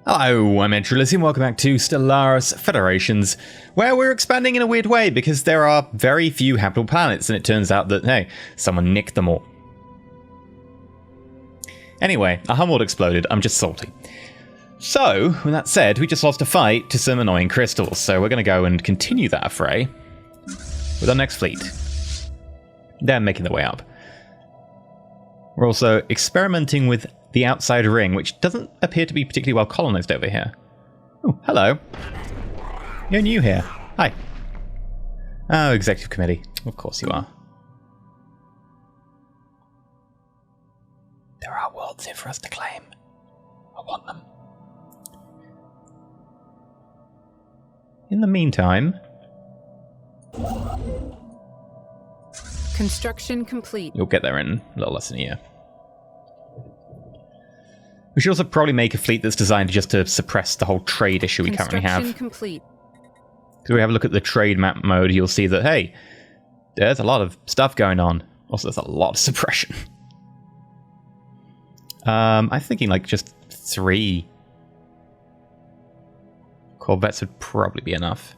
Hello, I'm EnterElysium. Welcome back to Stellaris Federations, where we're expanding in a weird way because there are very few habitable planets, and it turns out that, hey, someone nicked them all. Anyway, a homeworld exploded. I'm just salty. So, with that said, we just lost a fight to some annoying crystals, so we're going to go and continue that affray with our next fleet. They're making their way up. We're also experimenting with the outside ring, which doesn't appear to be particularly well colonized over here. Oh, hello. You're new here. Hi. Oh, executive committee. Of course you are. There are worlds here for us to claim. I want them. In the meantime... Construction complete. You'll get there in a little less than a year. We should also probably make a fleet that's designed just to suppress the whole trade issue we currently have. Construction complete. So we have a look at the trade map mode, you'll see that, hey, there's a lot of stuff going on. Also, there's a lot of suppression. I'm thinking like just 3 Corvettes would probably be enough.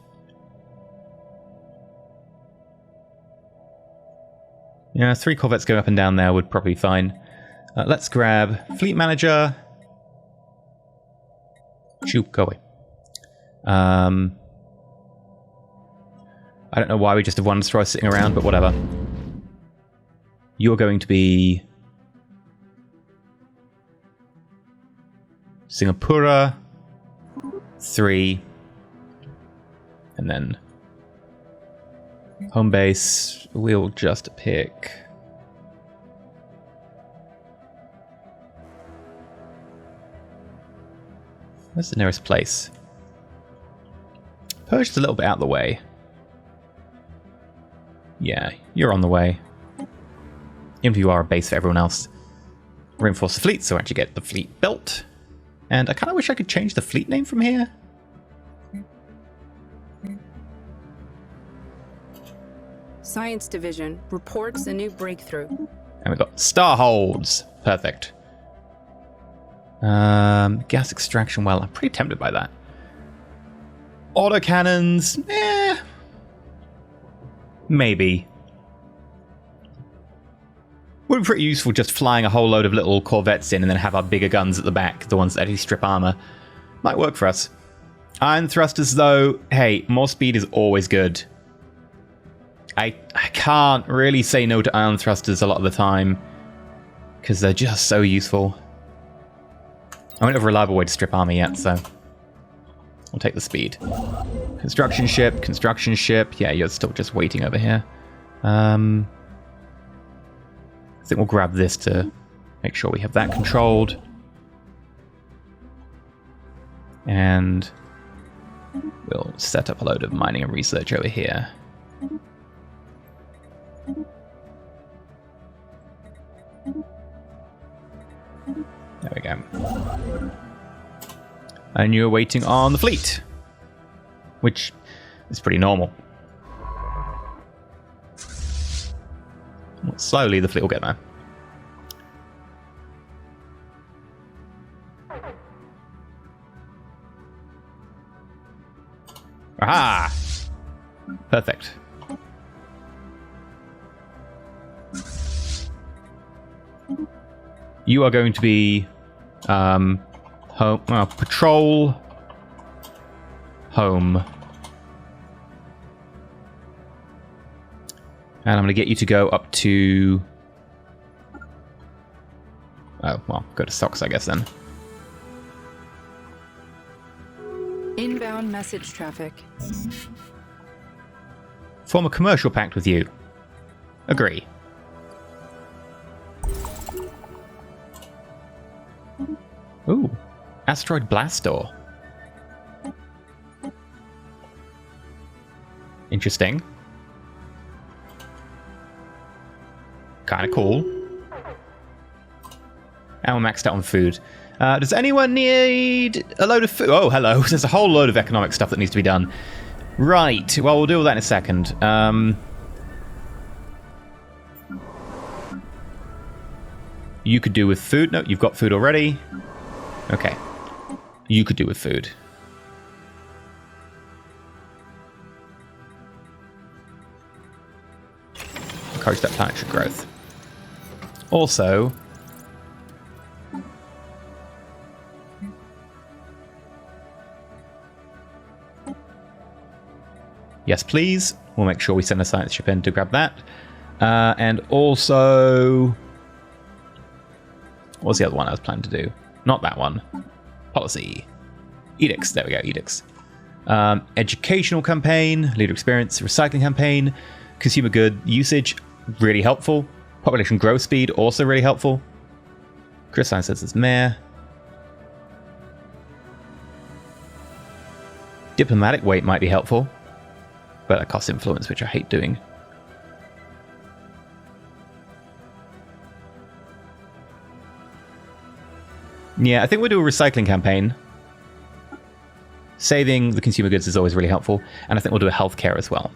Yeah, 3 Corvettes going up and down there would probably be fine. Let's grab Fleet Manager. Shoot, go away. I don't know why we just have one destroyer sitting around, but whatever. You're going to be... Singapura. 3. And then... Home base, we'll just pick... Where's the nearest place? Persia's a little bit out of the way. Yeah, you're on the way. Even if you are a base for everyone else. Reinforce the fleet so I actually get the fleet built. And I kind of wish I could change the fleet name from here. Science Division reports a new breakthrough. And we've got Starholds. Perfect. Gas extraction well. I'm pretty tempted by that. Autocannons. Maybe. Would be pretty useful just flying a whole load of little corvettes in and then have our bigger guns at the back, the ones that actually strip armor. Might work for us. Iron thrusters, though, hey, more speed is always good. I can't really say no to iron thrusters a lot of the time because they're just so useful. I don't have a reliable way to strip armor yet, so we'll take the speed. Construction ship. Yeah, you're still just waiting over here. I think we'll grab this to make sure we have that controlled. And we'll set up a load of mining and research over here. There we go. And you're waiting on the fleet, which is pretty normal. Slowly, the fleet will get there. Aha! Perfect. You are going to be patrol home. And I'm going to get you to go up to... Oh, well, go to stocks, I guess, then. Inbound message traffic. Form a commercial pact with you. Agree. Ooh, asteroid blast door. Interesting. Kind of cool. And we're maxed out on food. Does anyone need a load of food? Oh, hello. There's a whole load of economic stuff that needs to be done. Right. Well, we'll deal with that in a second. You could do with food. No, you've got food already. Okay. You could do with food. Encourage that planetary growth. Also, yes, please. We'll make sure we send a science ship in to grab that. And also, what was the other one I was planning to do? Not that one. Policy. Edicts. There we go, edicts. Educational campaign, leader experience, recycling campaign, consumer good usage, really helpful. Population growth speed, also really helpful. Chris Science says it's meh. Diplomatic weight might be helpful, but that costs influence, which I hate doing. Yeah, I think we'll do a recycling campaign. Saving the consumer goods is always really helpful, and I think we'll do a healthcare as well.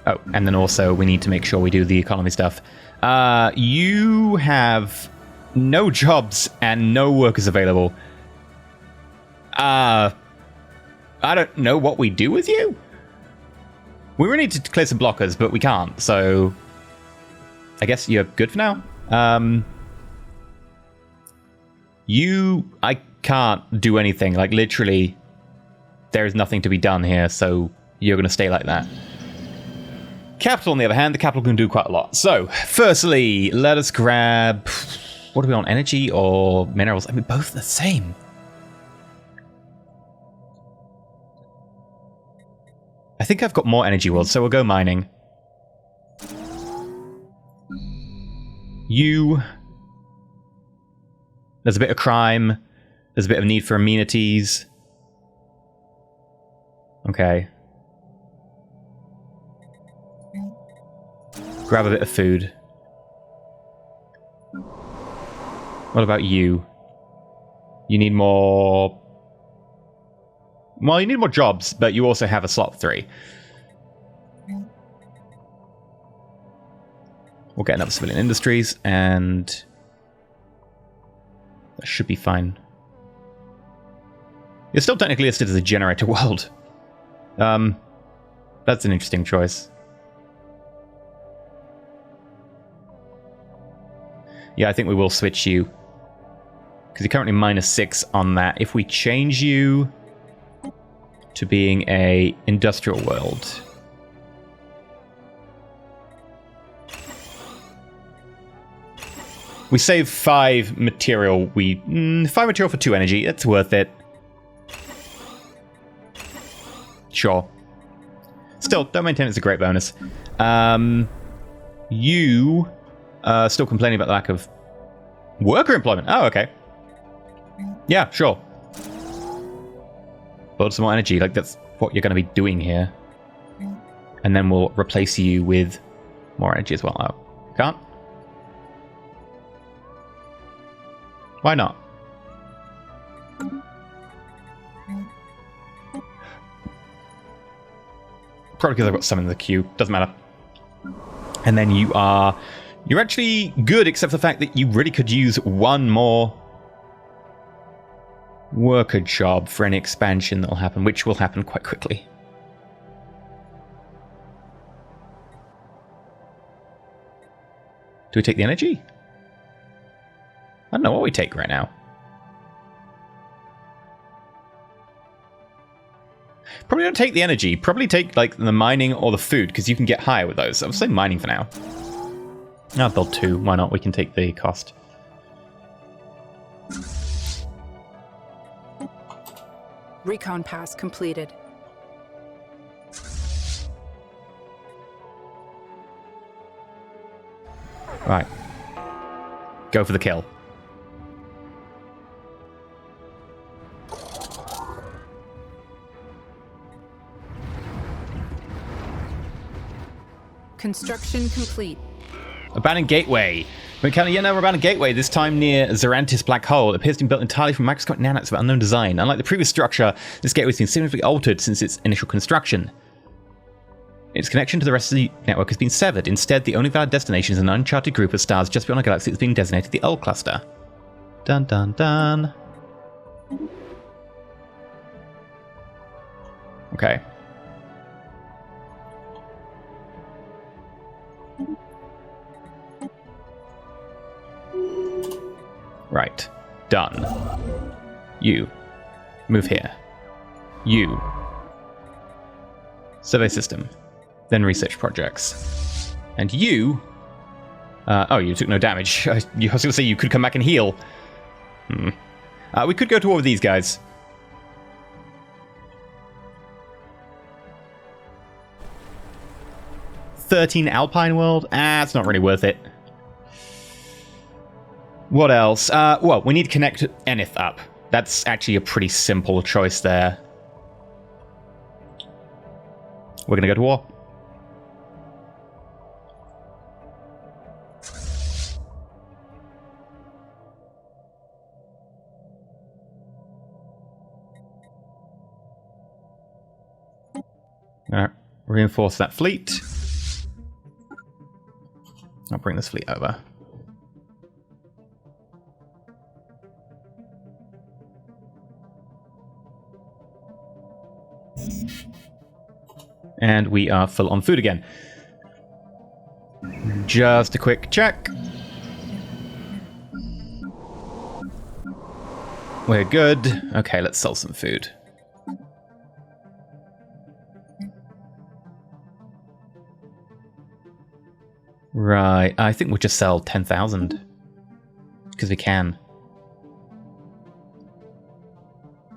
Oh, and then also we need to make sure we do the economy stuff. You have no jobs and no workers available. I don't know what we do with you. We really need to clear some blockers, but we can't, so I guess you're good for now. I can't do anything. Like, literally, there is nothing to be done here, so you're going to stay like that. Capital, on the other hand, the capital can do quite a lot. So, firstly, let us grab... What do we want, energy or minerals? I mean, both the same. I think I've got more energy worlds, so we'll go mining. There's a bit of crime. There's a bit of need for amenities. Okay. Grab a bit of food. What about you? You need more... Well, you need more jobs, but you also have a slot 3. We'll get another civilian industries, and that should be fine. You're still technically listed as a generator world. That's an interesting choice. Yeah, I think we will switch you. Because you're currently -6 on that. If we change you to being a industrial world. We save 5 material. 5 material for 2 energy. That's worth it. Sure. Still, don't maintain it's a great bonus. You still complaining about the lack of worker employment. Oh, okay. Yeah, sure. Build some more energy. Like, that's what you're going to be doing here. And then we'll replace you with more energy as well. Oh, can't? Why not? Probably because I've got some in the queue. Doesn't matter. And then you're actually good, except for the fact that you really could use one more worker job for any expansion that will happen, which will happen quite quickly. Do we take the energy? I don't know what we take right now. Probably don't take the energy. Probably take, like, the mining or the food, because you can get higher with those. I'll say mining for now. I'll build 2. Why not? We can take the cost. Recon pass completed. Right. Go for the kill. Construction complete. Abandoned Gateway. We encounter yet another abandoned gateway, this time near Zerantis Black Hole. It appears to be built entirely from microscopic nanites of unknown design. Unlike the previous structure, this gateway has been significantly altered since its initial construction. Its connection to the rest of the network has been severed. Instead, the only valid destination is an uncharted group of stars just beyond a galaxy that's being designated the L Cluster. Dun dun dun. Okay. Right. Done. You. Move here. You. Survey system. Then research projects. And you... oh, you took no damage. I was going to say you could come back and heal. We could go to war with these guys. $13 Alpine World? It's not really worth it. What else? Well, we need to connect Enith up. That's actually a pretty simple choice there. We're going to go to war. Alright, reinforce that fleet. I'll bring this fleet over. And we are full on food again. Just a quick check. We're good. Okay, let's sell some food. Right, I think we'll just sell 10,000. Because we can.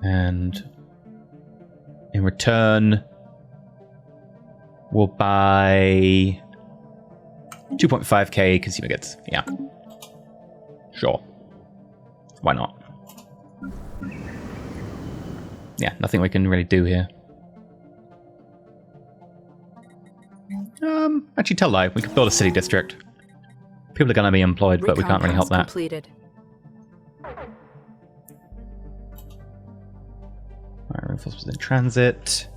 And in return, we'll buy 2.5k consumer goods. Yeah. Sure. Why not? Yeah, nothing we can really do here. Actually, tell lie. We could build a city district. People are going to be employed, but we can't really help that. Completed. Alright, reinforcements in transit.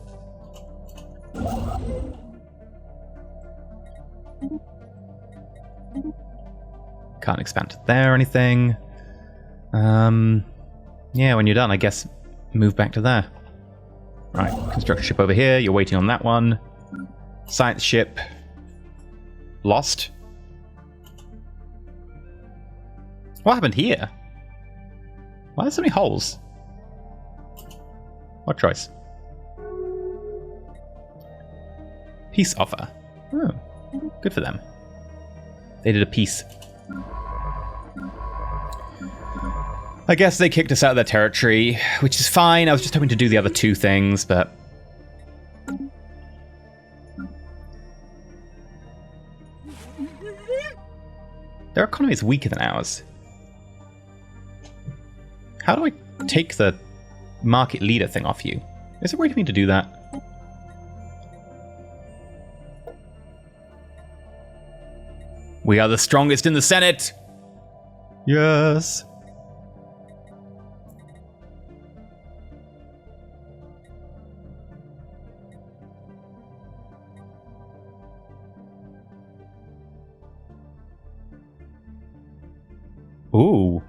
Can't expand to there or anything. Yeah, when you're done, I guess move back to there. Right, construct a ship over here. You're waiting on that one. Science ship. Lost. What happened here? Why are there so many holes? What choice? Peace offer. Oh, good for them. They did a peace. I guess they kicked us out of their territory, which is fine. I was just hoping to do the other two things, but... Their economy is weaker than ours. How do I take the market leader thing off you? Is there a way for me to do that? We are the strongest in the Senate! Yes! Ooh.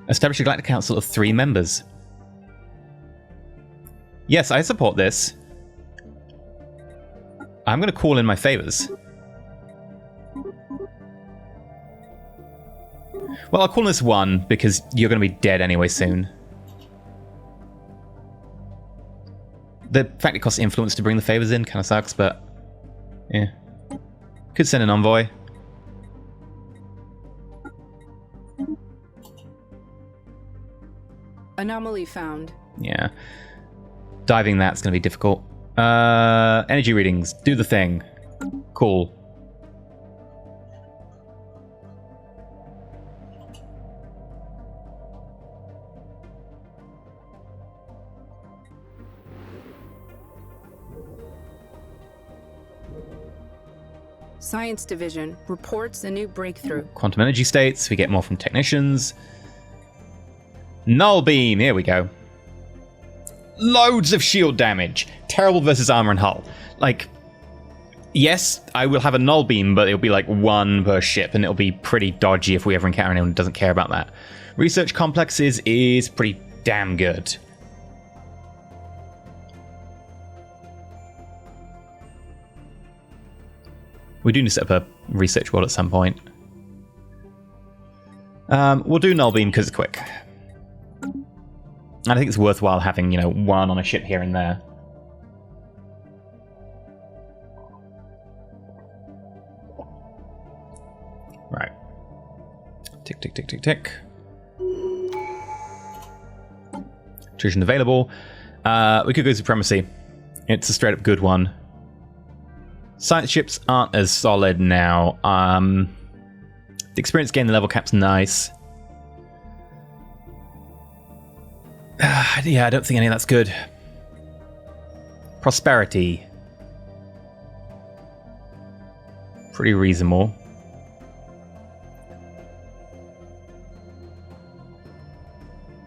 Establish a Galactic Council of 3 members. Yes, I support this. I'm going to call in my favors. Well, I'll call this 1 because you're going to be dead anyway soon. The fact it costs influence to bring the favors in kind of sucks, but yeah. Could send an envoy. Anomaly found. Yeah. Diving that's going to be difficult. Energy readings. Do the thing. Cool. Science Division reports a new breakthrough. Quantum energy states. We get more from technicians. Null beam. Here we go. loads of shield damage. Terrible versus armor and hull. Like, yes, I will have a null beam, but it'll be like 1 per ship, and it'll be pretty dodgy if we ever encounter anyone who doesn't care about that. Research complexes is pretty damn good. We do need to set up a research world at some point. We'll do null beam because it's quick. And I think it's worthwhile having, 1 on a ship here and there. Right. Tick, tick, tick, tick, tick. Attrition available. We could go Supremacy. It's a straight up good one. Science ships aren't as solid now. The experience gain, the level cap's nice. Yeah, I don't think any of that's good. Prosperity. Pretty reasonable.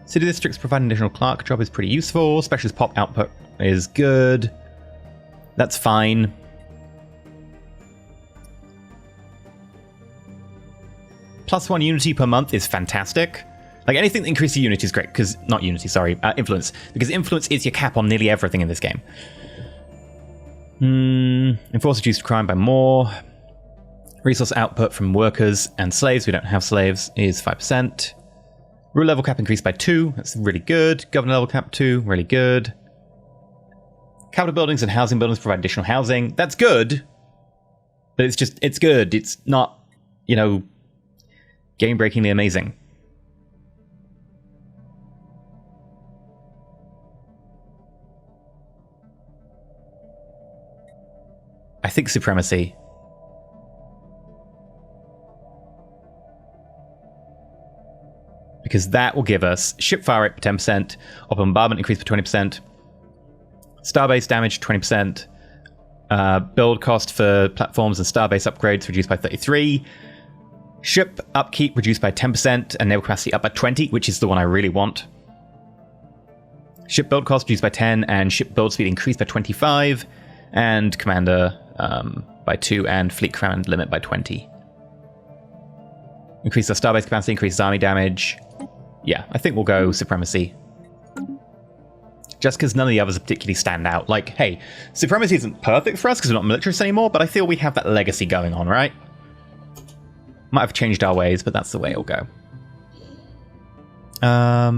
City districts provide an additional clerk job is pretty useful. Specialist pop output is good. That's fine. +1 unity per month is fantastic. Like, anything that increases unity is great, because, not unity, sorry, influence. Because influence is your cap on nearly everything in this game. Enforce reduced crime by more. Resource output from workers and slaves, we don't have slaves, is 5%. Rule level cap increased by 2, that's really good. Governor level cap 2, really good. Capital buildings and housing buildings provide additional housing, that's good. But it's good, it's not, game-breakingly amazing. I think Supremacy. Because that will give us ship fire rate by 10%, or bombardment increase by 20%, starbase damage 20%, build cost for platforms and starbase upgrades reduced by 33%, ship upkeep reduced by 10%, and naval capacity up by 20%, which is the one I really want. Ship build cost reduced by 10%, and ship build speed increased by 25%, and commander by 2%, and fleet command limit by 20%. Increase our starbase capacity, increases army damage. Yeah, I think we'll go Supremacy. Just because none of the others particularly stand out. Like, hey, Supremacy isn't perfect for us because we're not militarists anymore, but I feel we have that legacy going on, right? Might have changed our ways, but that's the way it'll go. I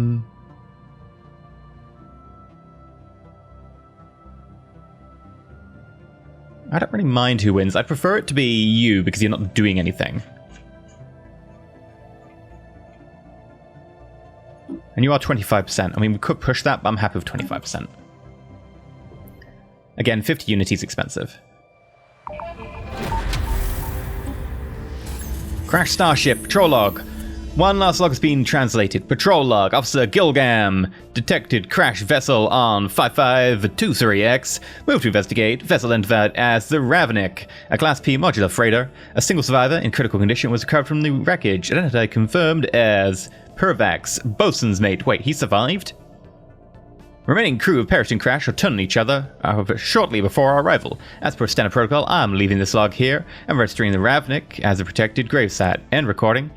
don't really mind who wins. I prefer it to be you because you're not doing anything. And you are 25%. I mean, we could push that, but I'm happy with 25%. Again, 50 unity is expensive. Crash Starship, patrol log. One last log has been translated. Patrol log, Officer Gilgam detected crash vessel on 5523X. Moved to investigate. Vessel identified as the Ravnik, a Class P modular freighter. A single survivor in critical condition was recovered from the wreckage. Identity confirmed as Pervax, bosun's mate. Wait, he survived? Remaining crew of perished in crash returned on each other shortly before our arrival. As per standard protocol, I'm leaving this log here and registering the Ravnik as a protected gravesite. End recording.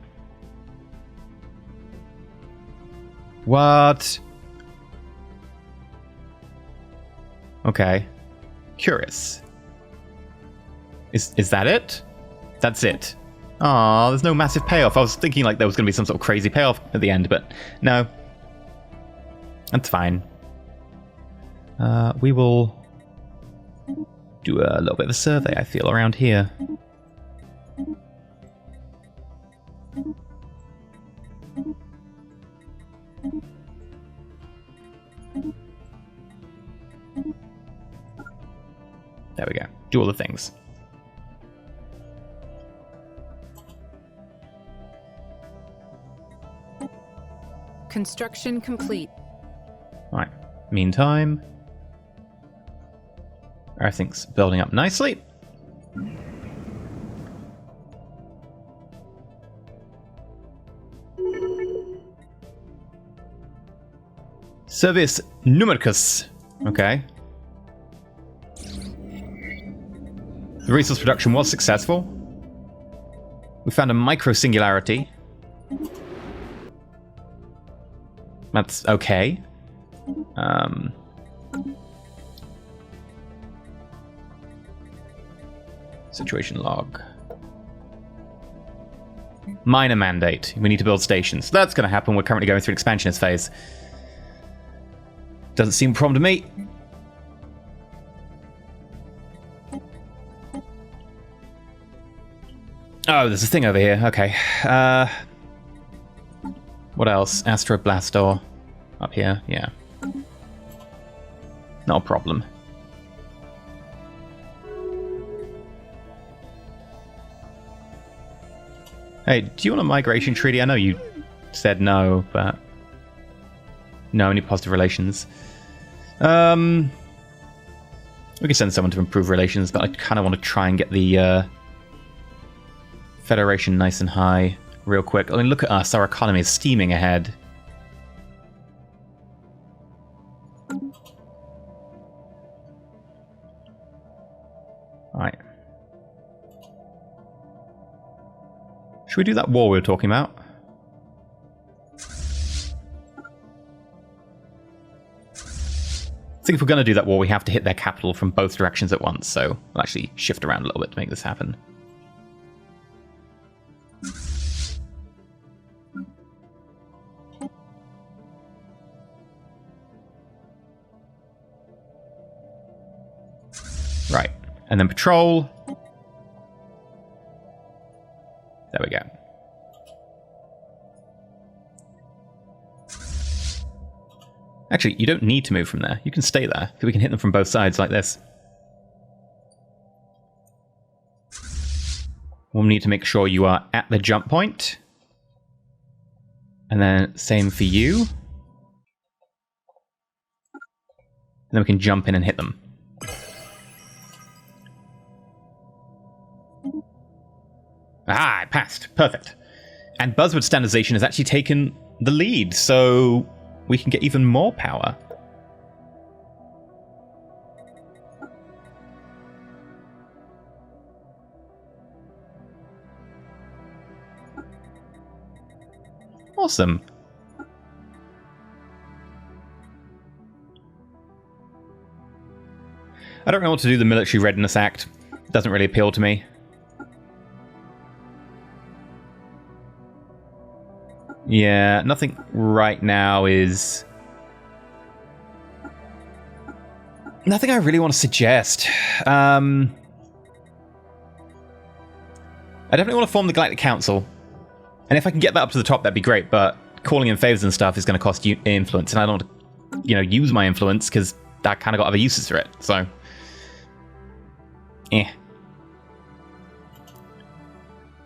What? Okay. Curious. Is that it? That's it. Aw, there's no massive payoff. I was thinking like there was going to be some sort of crazy payoff at the end, but no. That's fine. We will do a little bit of a survey, I feel, around here. There we go. Do all the things. Construction complete. Right. Meantime, everything's building up nicely. Service Numericus. Okay. The resource production was successful. We found a micro-singularity. That's okay. Situation log. Minor mandate. We need to build stations. That's going to happen. We're currently going through an expansionist phase. Doesn't seem a problem to me. Oh, there's a thing over here. Okay. What else? Astroblastor. Up here. Yeah. Not a problem. Hey, do you want a migration treaty? I know you said no, but... No, any positive relations. We can send someone to improve relations, but I kind of want to try and get the Federation nice and high real quick. I mean, look at us. Our economy is steaming ahead. Right. Should we do that war we were talking about? I think if we're going to do that war, we have to hit their capital from both directions at once, so we'll actually shift around a little bit to make this happen. Right, and then patrol. There we go. Actually, you don't need to move from there. You can stay there. We can hit them from both sides like this. We'll need to make sure you are at the jump point. And then same for you. And then we can jump in and hit them. Ah, it passed. Perfect. And buzzword standardization has actually taken the lead, so we can get even more power. Awesome. I don't know what to do the Military Readiness Act. It doesn't really appeal to me. Yeah, nothing right now is... Nothing I really want to suggest. I definitely want to form the Galactic Council. And if I can get that up to the top, that'd be great, but calling in favors and stuff is going to cost you influence, and I don't want to, use my influence, because I kind of got other uses for it, so...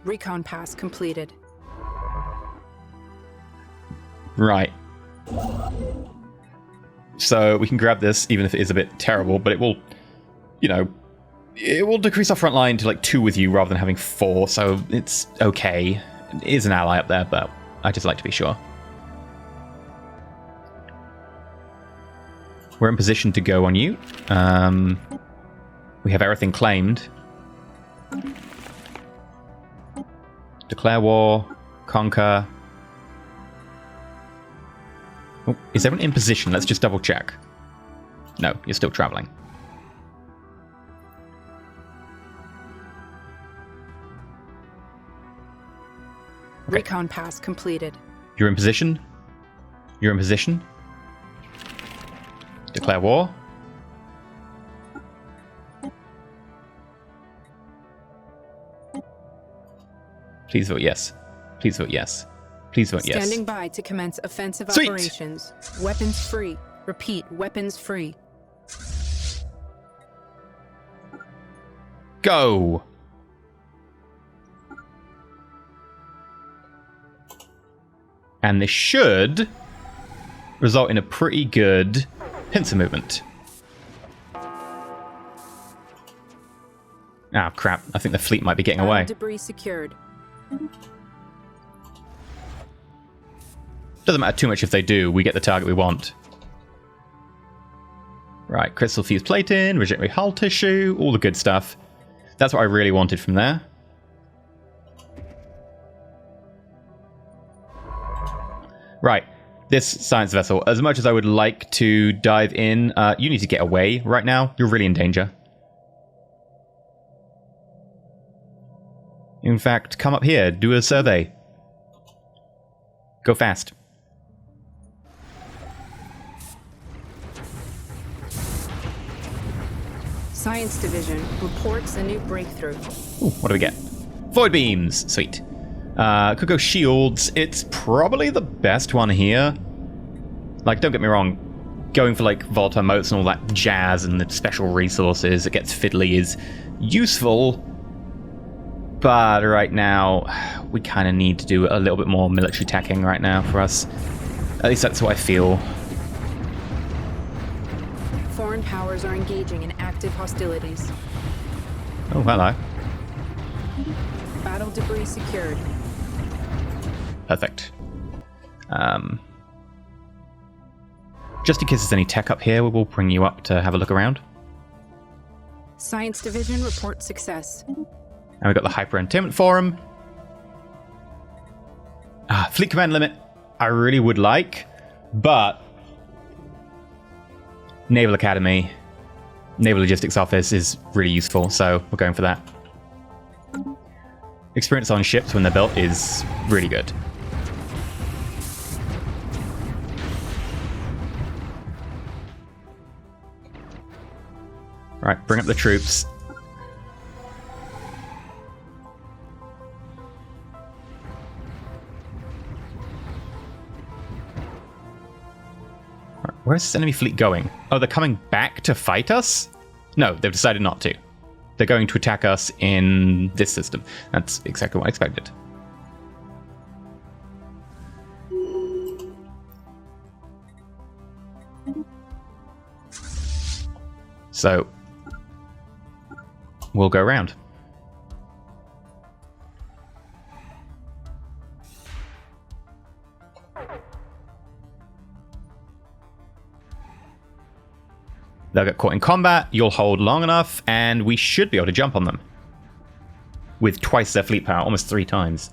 Recon pass completed. Right. So we can grab this, even if it is a bit terrible, but it will, it will decrease our front line to like 2 with you rather than having 4, so it's okay. It is an ally up there, but I just like to be sure. We're in position to go on you. We have everything claimed. Declare war, conquer. Oh, is everyone in position? Let's just double check. No, you're still traveling. Okay. Recon pass completed. You're in position. You're in position. Declare war. Please vote yes. Please vote yes. Please vote yes. Standing by to commence offensive Sweet. operations. Weapons free. Repeat, weapons free. Go! And this should result in a pretty good pincer movement. Ah, crap. I think the fleet might be getting away. Debris secured. Doesn't matter too much if they do. We get the target we want. Right, crystal fused plating, regenerate hull tissue, all the good stuff. That's what I really wanted from there. Right, this science vessel, as much as I would like to dive in, you need to get away right now. You're really in danger. In fact, come up here, do a survey. Go fast. Science Division reports a new breakthrough. Ooh, what do we get? Void beams! Sweet. Could go shields. It's probably the best one here. Like, don't get me wrong. Going for, like, volatile motes and all that jazz and the special resources that gets fiddly is useful. But right now, we kind of need to do a little bit more military tacking right now for us. At least that's what I feel. Foreign powers are engaging in active hostilities. Oh, hello. Battle debris secured. Perfect. Just in case there's any tech up here, we will bring you up to have a look around. Science Division reports success. And we've got the Hyper Entertainment Forum. Fleet Command Limit, I really would like, but Naval Academy, Naval Logistics Office is really useful, so we're going for that. Experience on ships when they're built is really good. Right, bring up the troops. Where's this enemy fleet going? Oh, they're coming back to fight us? No, they've decided not to. They're going to attack us in this system. That's exactly what I expected. So, we'll go around. They'll get caught in combat, you'll hold long enough, and we should be able to jump on them. With twice their fleet power, almost 3 times.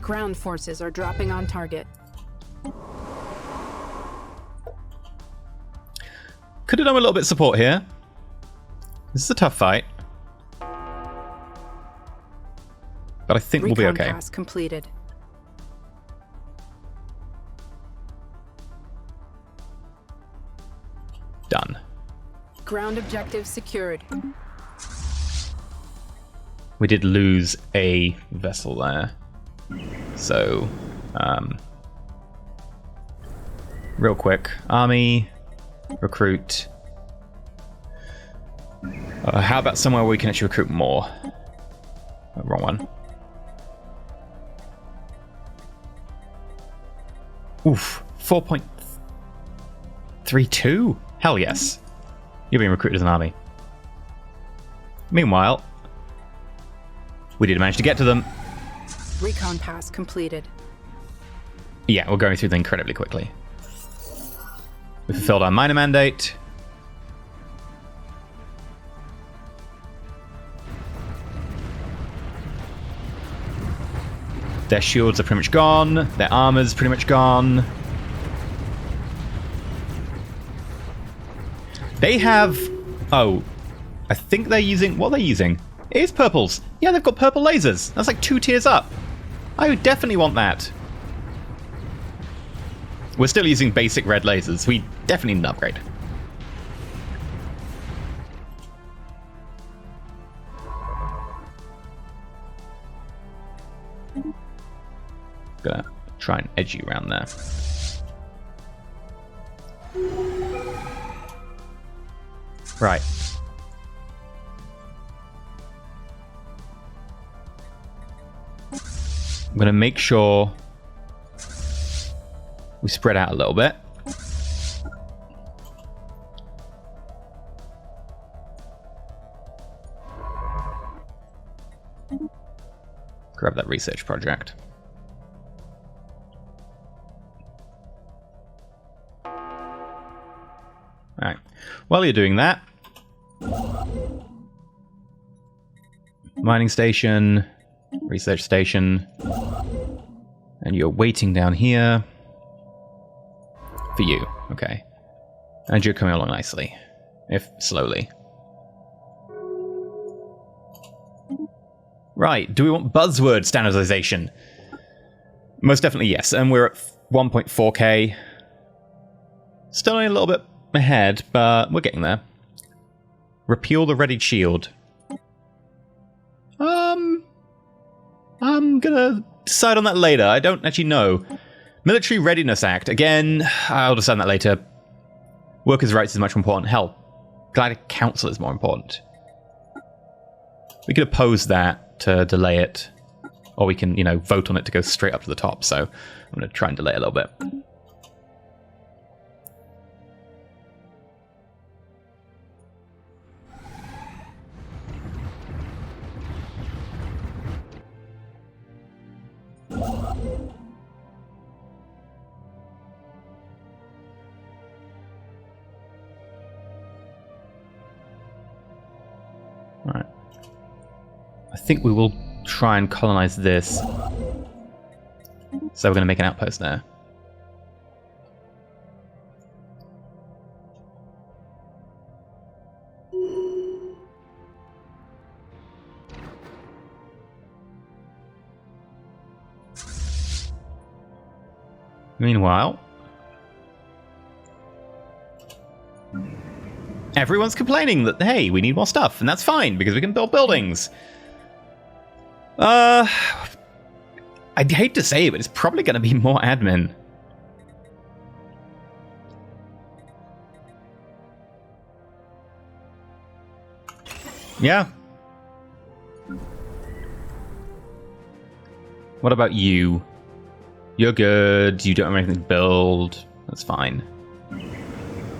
Ground forces are dropping on target. Could have done a little bit of support here. This is a tough fight. But I think we'll be okay. Recon pass completed. Done. Ground objective secured. We did lose a vessel there. So, real quick. Army, recruit. How about somewhere where we can actually recruit more? Oh, wrong one. Oof, 4.32? Hell yes. You're being recruited as an army. Meanwhile, we did manage to get to them. Recon pass completed. Yeah, we're going through them incredibly quickly. We fulfilled our minor mandate. Their shields are pretty much gone. Their armor's pretty much gone. They have... Oh, I think they're using... What are they using? It is purples. Yeah, they've got purple lasers. That's like 2 tiers up. I would definitely want that. We're still using basic red lasers. We definitely need an upgrade. Gonna try and edge you around there. Right. I'm gonna make sure we spread out a little bit. Grab that research project. Alright. While you're doing that... Mining station, research station, and you're waiting down here for you. Okay. And you're coming along nicely, if slowly. Right, do we want buzzword standardization? Most definitely yes, and we're at 1.4k. Still only a little bit ahead, but we're getting there. Repeal the readied shield. I'm gonna decide on that later. I don't actually know. Military Readiness Act. Again, I'll decide on that later. Workers' rights is much more important. Hell, Galactic Council is more important. We could oppose that to delay it. Or we can, you know, vote on it to go straight up to the top. So I'm going to try and delay it a little bit. Alright. I think we will try and colonize this. So we're going to make an outpost there. Meanwhile, everyone's complaining that, hey, we need more stuff, and that's fine, because we can build buildings. I'd hate to say it, but it's probably going to be more admin. Yeah. What about you? You're good. You don't have anything to build. That's fine.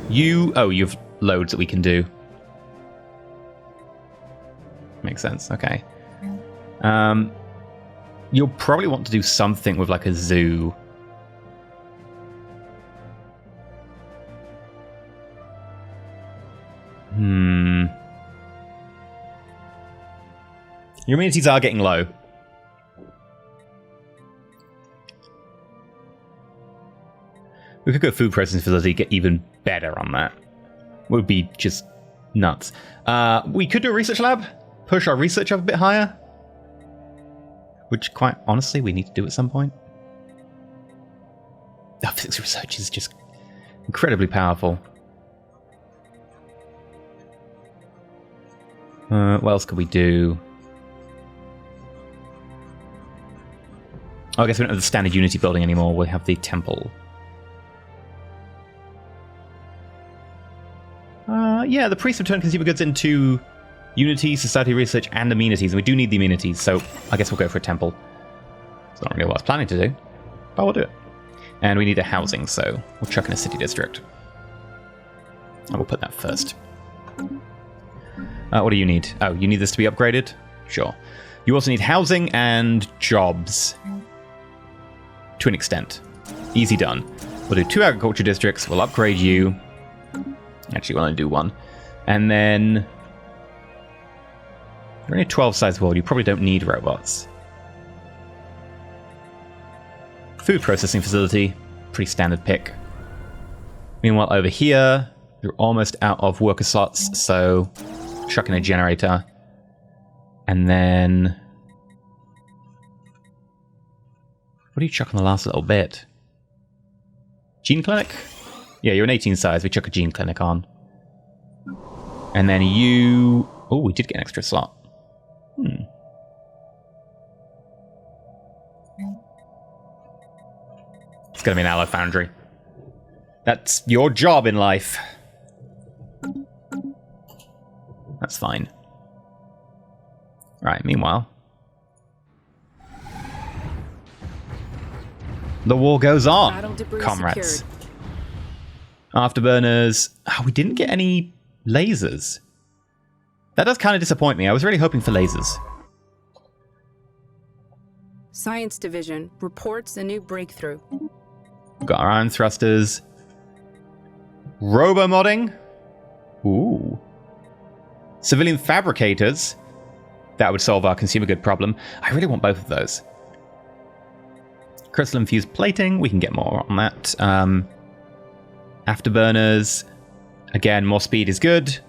You... Oh, you have loads that we can do. Makes sense. Okay. You'll probably want to do something with like a zoo. Your amenities are getting low. We could go food processing facility, get even better on that. Would be just nuts. We could do a research lab, push our research up a bit higher. Which, quite honestly, we need to do at some point. Oh, physics research is just incredibly powerful. What else could we do? Oh, I guess we don't have the standard Unity building anymore. We have the temple. Yeah, the priests return consumer goods into Unity, society research, and amenities. And we do need the amenities, so I guess we'll go for a temple. It's not really what I was planning to do, but we'll do it. And we need a housing, so we'll chuck in a city district. And we'll put that first. What do you need? Oh, you need this to be upgraded? Sure. You also need housing and jobs. To an extent. Easy done. We'll do 2 agriculture districts. We'll upgrade you. Actually, we'll only do 1. And then... You're only a 12-size world. You probably don't need robots. Food processing facility. Pretty standard pick. Meanwhile, over here, you're almost out of worker slots, so chuck in a generator. And then... What do you chuck on the last little bit? Gene clinic? Yeah, you're an 18 size. We chuck a gene clinic on. And then you... Oh, we did get an extra slot. It's going to be an alloy foundry. That's your job in life. That's fine. Right, meanwhile... The war goes on, comrades. Secured. Afterburners. Oh, we didn't get any lasers. That does kind of disappoint me. I was really hoping for lasers. Science Division reports a new breakthrough. We've got our ion thrusters. Robo-modding. Ooh. Civilian fabricators. That would solve our consumer good problem. I really want both of those. Crystal infused plating. We can get more on that. Afterburners. Again, more speed is good.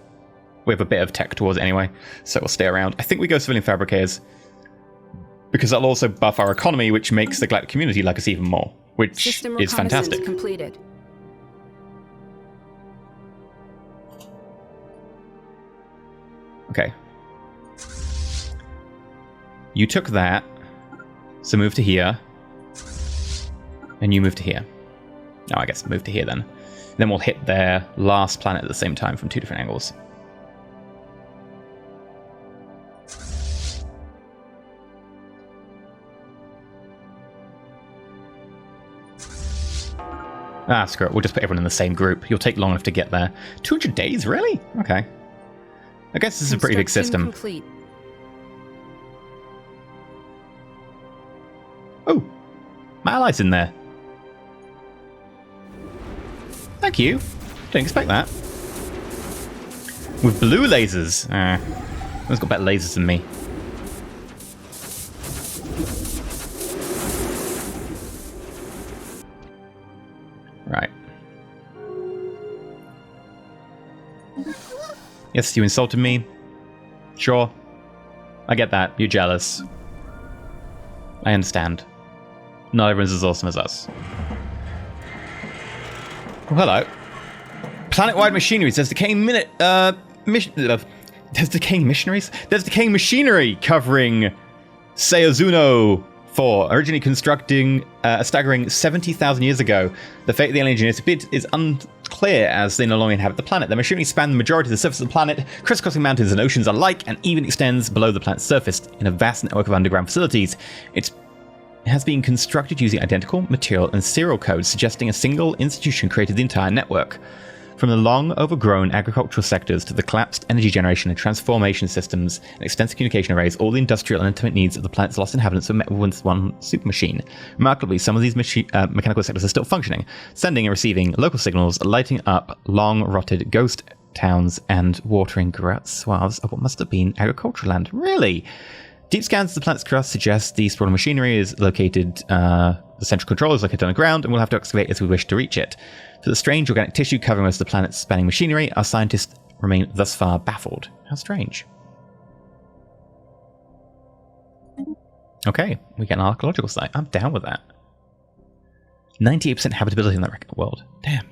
We have a bit of tech towards it anyway, so we'll stay around. I think we go civilian fabricators because that'll also buff our economy, which makes the galactic community like us even more, which System is fantastic. Completed. Okay. You took that, so move to here, and you move to here. No, I guess move to here then. Then we'll hit their last planet at the same time from 2 different angles. Ah, screw it. We'll just put everyone in the same group. You'll take long enough to get there. 200 days? Really? Okay. I guess this is a pretty big system. Complete. Oh, my ally's in there. Thank you. Didn't expect that. With blue lasers. He's got better lasers than me. Right. Yes, you insulted me. Sure. I get that. You're jealous. I understand. Not everyone's as awesome as us. Oh, hello. Planet-wide machineries. There's decaying there's decaying missionaries? There's decaying machinery covering Seozuno 4, originally constructing a staggering 70,000 years ago. The fate of the alien engineers is unclear as they no longer inhabit the planet. Their machinery span the majority of the surface of the planet, crisscrossing mountains and oceans alike, and even extends below the planet's surface in a vast network of underground facilities. It has been constructed using identical material and serial codes, suggesting a single institution created the entire network. From the long overgrown agricultural sectors to the collapsed energy generation and transformation systems and extensive communication arrays, all the industrial and intimate needs of the planet's lost inhabitants were met with one super machine. Remarkably, some of these mechanical sectors are still functioning, sending and receiving local signals, lighting up long rotted ghost towns and watering great swaths of what must have been agricultural land. Really? Deep scans of the planet's crust suggest the sprawling machinery is located, the central control is located on the ground, and we'll have to excavate as we wish to reach it. For the strange organic tissue covering most of the planet's spanning machinery, our scientists remain thus far baffled. How strange. Okay, we get an archaeological site. I'm down with that. 98% habitability in that record world. Damn.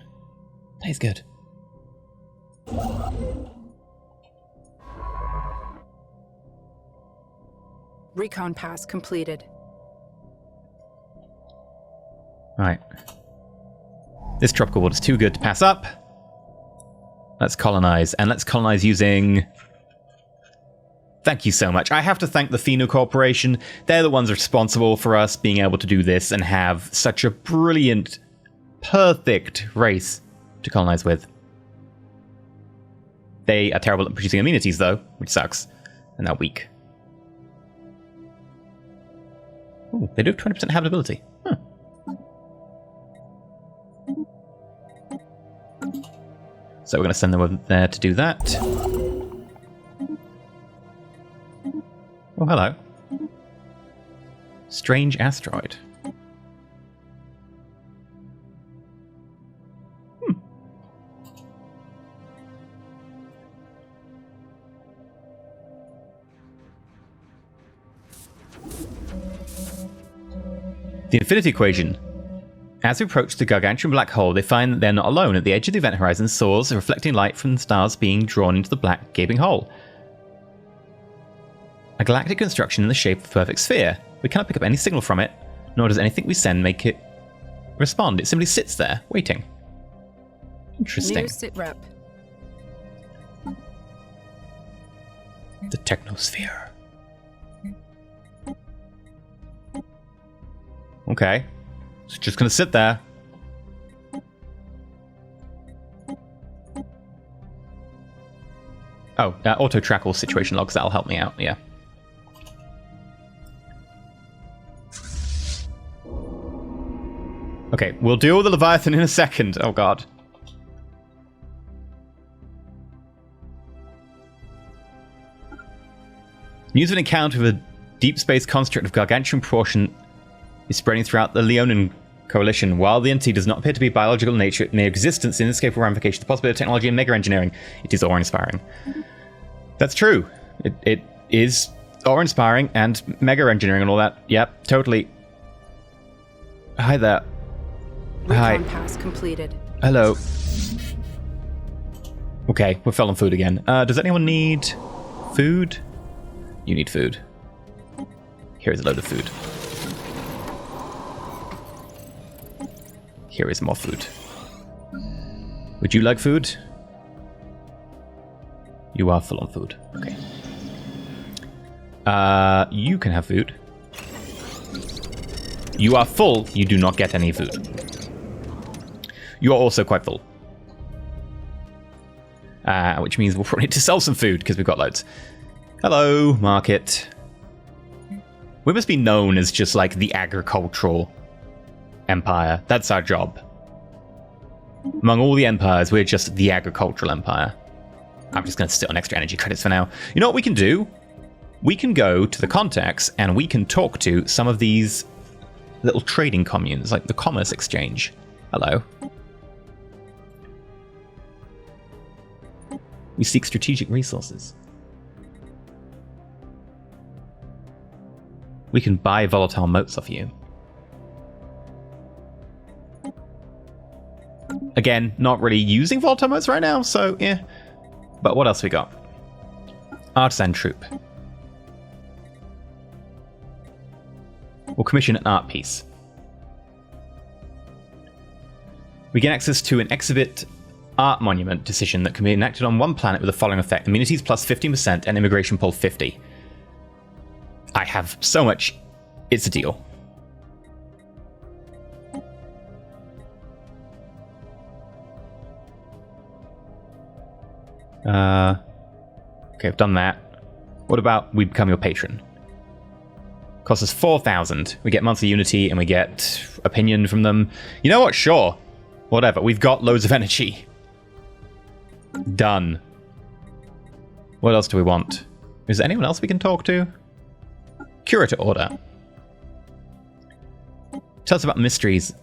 That is good. Recon pass completed. Right. This tropical world is too good to pass up. Let's colonize. And let's colonize using... Thank you so much. I have to thank the Pheno Corporation. They're the ones responsible for us being able to do this and have such a brilliant, perfect race to colonize with. They are terrible at producing amenities, though, which sucks. And they're weak. Ooh, they do have 20% habitability. Huh. So we're going to send them over there to do that. Oh, hello. Strange asteroid. The infinity equation. As we approach the gargantuan black hole, they find that they're not alone. At the edge of the event horizon soars a reflecting light from the stars being drawn into the black, gaping hole. A galactic construction in the shape of a perfect sphere. We cannot pick up any signal from it, nor does anything we send make it respond. It simply sits there, waiting. Interesting. New sit rep. The technosphere. Okay. It's just gonna sit there. Oh, auto track all situation logs, that'll help me out, yeah. Okay, we'll deal with the Leviathan in a second. Oh god. News of an encounter with a deep space construct of gargantuan proportion is spreading throughout the Leonin Coalition. While the entity does not appear to be biological in nature, it may existence in inescapable ramifications, the possibility of technology and mega engineering. It is awe-inspiring. That's true. It is awe-inspiring and mega engineering and all that. Yep, totally. Hi there. Hi. Recon pass completed. Hello. Okay, we're fell on food again. Does anyone need food? You need food. Here is a load of food. Here is more food. Would you like food? You are full on food. Okay. You can have food. You are full. You do not get any food. You are also quite full. Which means we'll probably need to sell some food because we've got loads. Hello, market. We must be known as just like the agricultural empire. That's our job. Among all the empires, we're just the agricultural empire. I'm just going to sit on extra energy credits for now. You know what we can do? We can go to the contacts and we can talk to some of these little trading communes, like the Commerce Exchange. Hello. We seek strategic resources. We can buy volatile motes off you. Again, not really using volatile motes right now, so yeah. But what else we got? Artisan troop. We'll commission an art piece. We gain access to an exhibit art monument decision that can be enacted on one planet with the following effect. Amenities plus 15% and immigration pull 50. I have so much. It's a deal. Okay, I've done that. What about we become your patron? Costs us 4,000. We get monthly unity and we get opinion from them. You know what? Sure. Whatever. We've got loads of energy. Done. What else do we want? Is there anyone else we can talk to? Curator order. Tell us about mysteries.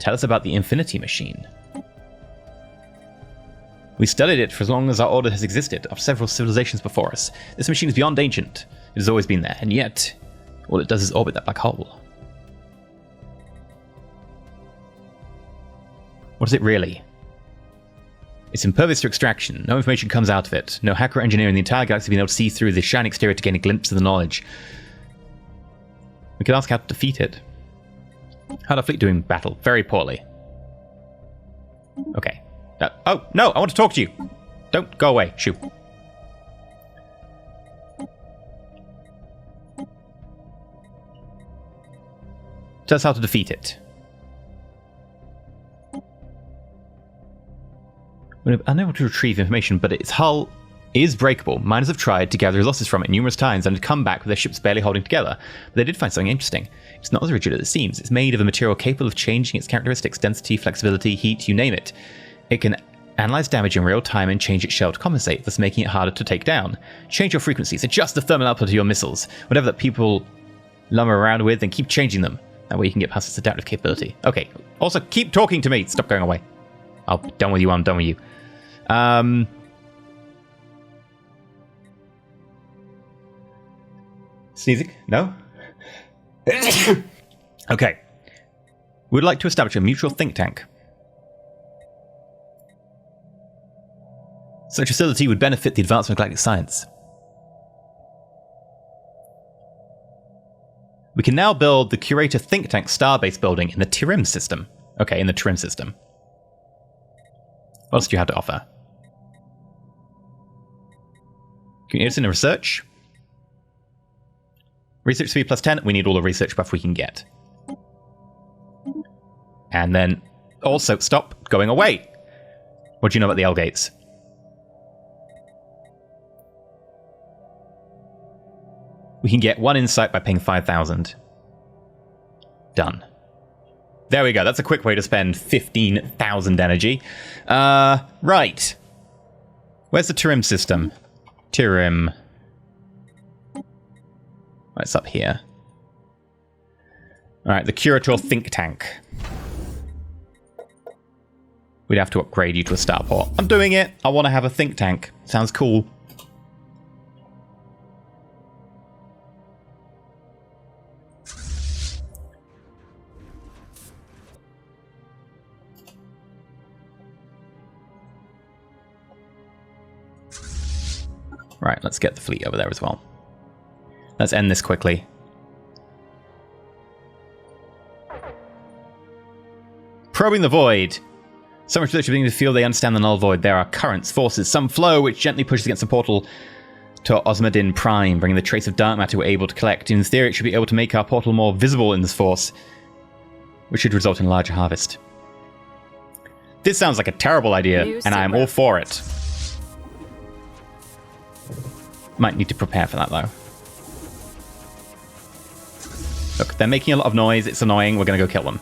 Tell us about the Infinity Machine. We studied it for as long as our order has existed, of several civilizations before us. This machine is beyond ancient. It has always been there, and yet, all it does is orbit that black hole. What is it really? It's impervious to extraction. No information comes out of it. No hacker or engineer in the entire galaxy has been able to see through the shiny exterior to gain a glimpse of the knowledge. We could ask how to defeat it. How'd our fleet do in battle? Very poorly. Okay. Oh, no, I want to talk to you. Don't go away. Shoo. Tell us how to defeat it. We're unable to retrieve information, but its hull is breakable. Miners have tried to gather resources from it numerous times and have come back with their ships barely holding together. But they did find something interesting. It's not as rigid as it seems. It's made of a material capable of changing its characteristics, density, flexibility, heat, you name it. It can analyze damage in real time and change its shell to compensate, thus making it harder to take down. Change your frequencies, adjust the thermal output of your missiles, whatever that people lumber around with, and keep changing them. That way you can get past its adaptive capability. Okay, also keep talking to me. Stop going away. I'm done with you, I'm done with you. Sneezing? No? Okay. We'd like to establish a mutual think tank. Such a facility would benefit the advancement of galactic science. We can now build the Curator Think Tank Starbase building in the Tirim system. Okay, in the Tirim system. What else do you have to offer? Can you in research? Research speed plus 10. We need all the research buff we can get. And then also, stop going away. What do you know about the L gates? We can get 1 insight by paying 5,000. Done. There we go. That's a quick way to spend 15,000 energy. Right. Where's the Tirim system? Tirim. It's up here. Alright, the Curator think tank. We'd have to upgrade you to a starport. I'm doing it! I want to have a think tank. Sounds cool. Right, let's get the fleet over there as well. Let's end this quickly. Probing the void. So much that you're beginning to feel they understand the null void. There are currents, forces, some flow which gently pushes against the portal to Osmodin Prime, bringing the trace of dark matter we're able to collect. In theory, it should be able to make our portal more visible in this force, which should result in a larger harvest. This sounds like a terrible idea, and I am all for it. Might need to prepare for that, though. Look, they're making a lot of noise. It's annoying. We're going to go kill them.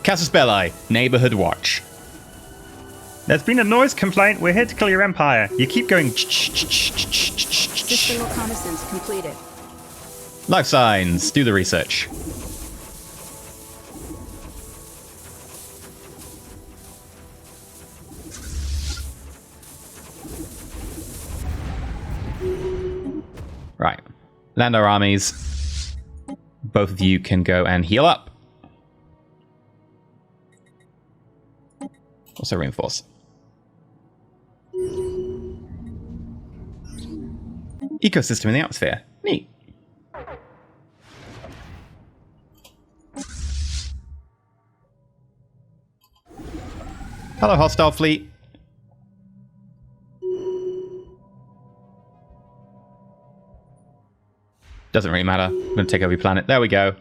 Casus Belli, Neighborhood Watch. There's been a noise complaint. We're here to kill your empire. You keep going. System reconnaissance completed. Life signs. Do the research. Right. Land our armies. Both of you can go and heal up. Also reinforce. Ecosystem in the atmosphere. Neat. Hello, hostile fleet. Doesn't really matter. I'm going to take over your planet. There we go.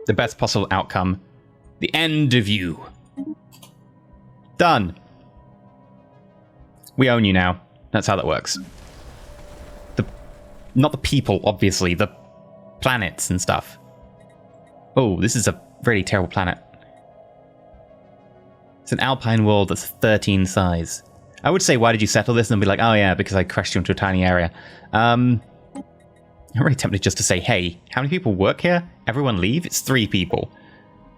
The best possible outcome. The end of you. Done. We own you now. That's how that works. Not the people, obviously. The planets and stuff. Oh, this is a really terrible planet. It's an alpine world that's 13 size. I would say, why did you settle this? And be like, oh yeah, because I crashed you into a tiny area. I'm really tempted just to say, hey, how many people work here? Everyone leave? It's 3 people.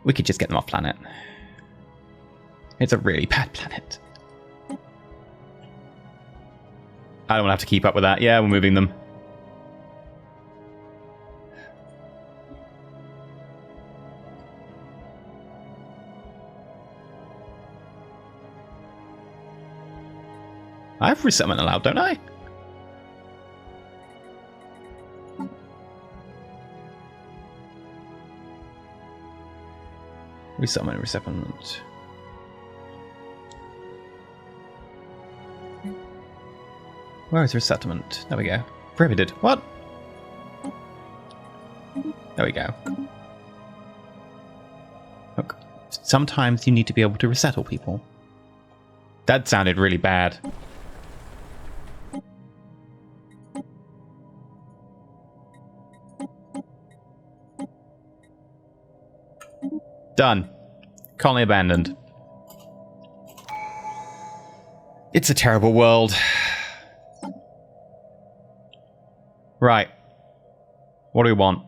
We could just get them off planet. It's a really bad planet. I don't want to have to keep up with that. Yeah, we're moving them. I have resettlement allowed, don't I? Resettlement. Where is resettlement? There we go. Prohibited. What? There we go. Look, sometimes you need to be able to resettle people. That sounded really bad. Done. Colony abandoned. It's a terrible world. Right. What do we want?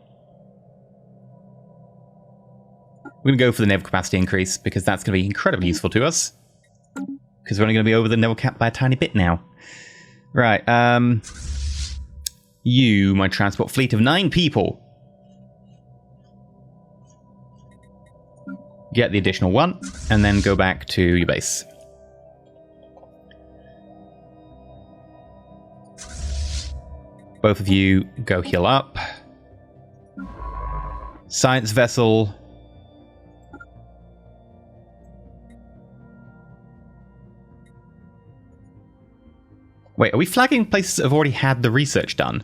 We're going to go for the naval capacity increase, because that's going to be incredibly useful to us. Because we're only going to be over the naval cap by a tiny bit now. Right. You, my transport fleet of 9 people. Get the additional 1, and then go back to your base. Both of you go heal up. Science vessel. Wait, are we flagging places that have already had the research done?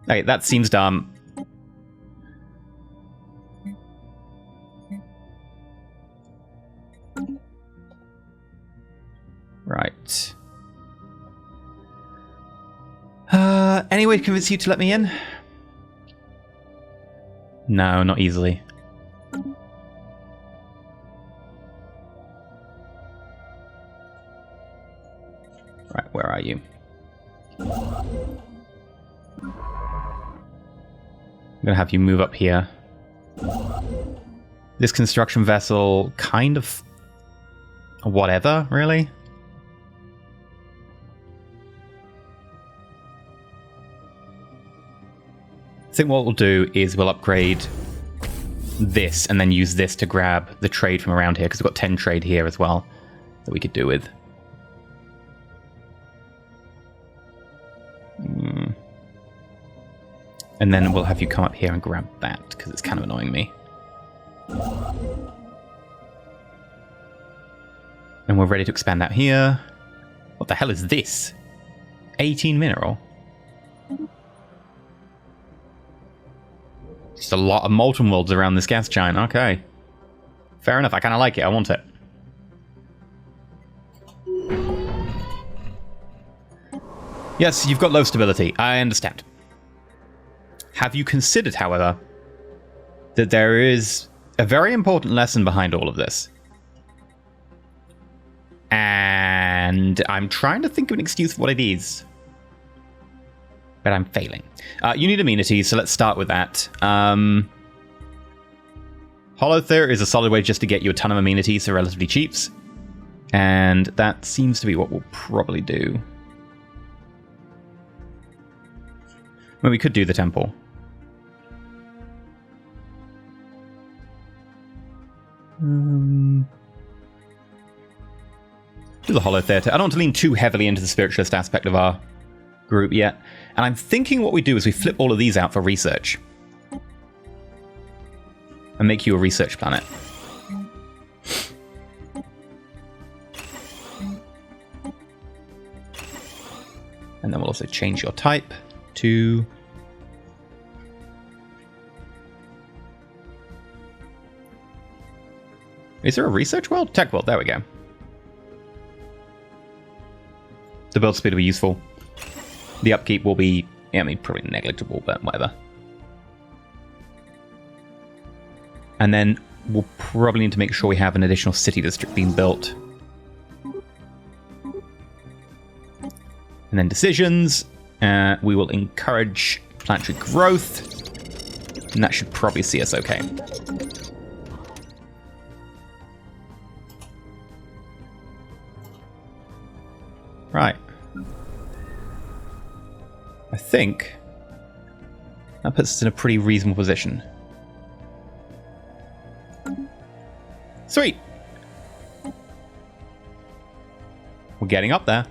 Okay, that seems dumb. Right. Any way to convince you to let me in? No, not easily. Right, where are you? I'm going to have you move up here. This construction vessel, kind of whatever, really. I think what we'll do is we'll upgrade this and then use this to grab the trade from around here, because we've got 10 trade here as well that we could do with. And then we'll have you come up here and grab that, because it's kind of annoying me. And we're ready to expand out here. What the hell is this? 18 mineral? Just a lot of molten worlds around this gas giant. Okay. Fair enough. I kind of like it. I want it. Yes, you've got low stability. I understand. Have you considered, however, that there is a very important lesson behind all of this? And I'm trying to think of an excuse for what it is. But I'm failing. You need amenities, so let's start with that. Holothere is a solid way just to get you a ton of amenities for relatively cheaps. And that seems to be what we'll probably do. Well, we could do the temple. Do the Holothere. I don't want to lean too heavily into the spiritualist aspect of our group yet. And I'm thinking what we do is we flip all of these out for research. And make you a research planet. And then we'll also change your type to... Is there a research world? Tech world, there we go. The build speed will be useful. The upkeep will be, yeah, I mean, probably negligible, but whatever. And then we'll probably need to make sure we have an additional city district being built. And then decisions. We will encourage planetary growth. And that should probably see us okay. Right. I think that puts us in a pretty reasonable position. Sweet. We're getting up there.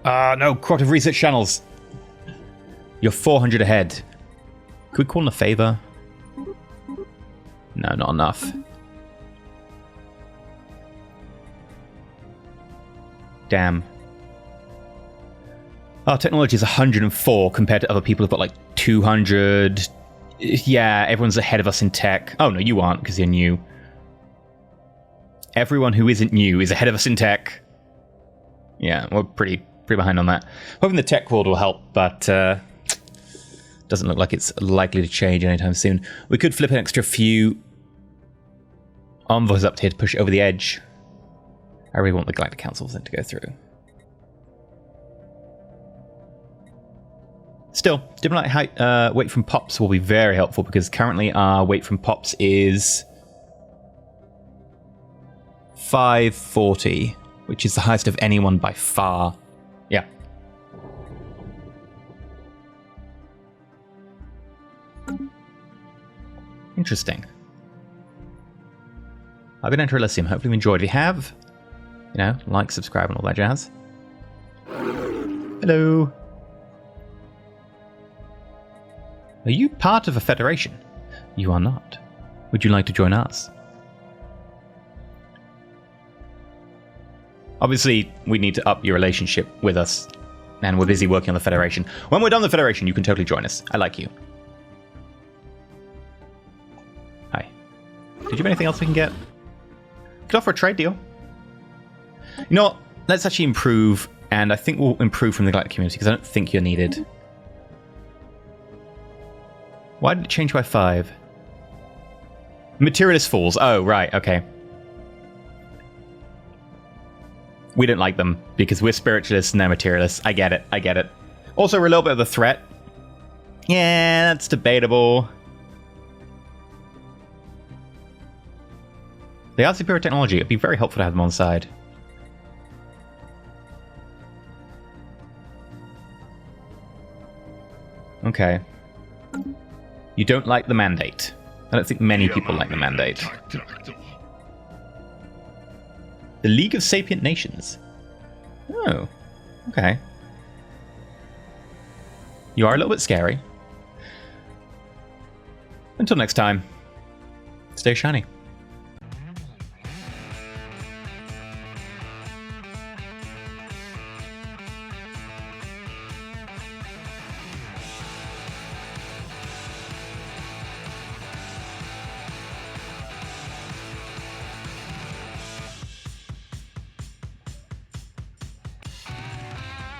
No, cooperative research channels. You're 400 ahead. Could we call in a favor? No, not enough. Damn. Our technology is 104 compared to other people who've got like 200. Yeah, everyone's ahead of us in tech. Oh, no, you aren't because you're new. Everyone who isn't new is ahead of us in tech. Yeah, we're pretty behind on that. Hoping the tech world will help, but doesn't look like it's likely to change anytime soon. We could flip an extra few envoys up here to push it over the edge. I really want the Galactic Council thing to go through. Still, diplomatic height, weight from POPs will be very helpful because currently our weight from POPs is 540, which is the highest of anyone by far. Yeah. Interesting. I've been EnterElysium. Hopefully you enjoyed. If you have, you know, like, subscribe, and all that jazz. Hello. Are you part of a federation? You are not. Would you like to join us? Obviously, we need to up your relationship with us, and we're busy working on the Federation. When we're done the Federation, you can totally join us. I like you. Hi. Did you have anything else we can get? Could offer a trade deal. You know what? Let's actually improve, and I think we'll improve from the Galactic community, because I don't think you're needed. Why did it change by 5? Materialist fools. Oh, right, okay. We don't like them because we're spiritualists and they're materialists. I get it. Also, we're a little bit of a threat. Yeah, that's debatable. They are superior technology. It'd be very helpful to have them on side. Okay. You don't like the mandate. I don't think many people like the mandate. The League of Sapient Nations. Oh, okay. You are a little bit scary. Until next time, stay shiny.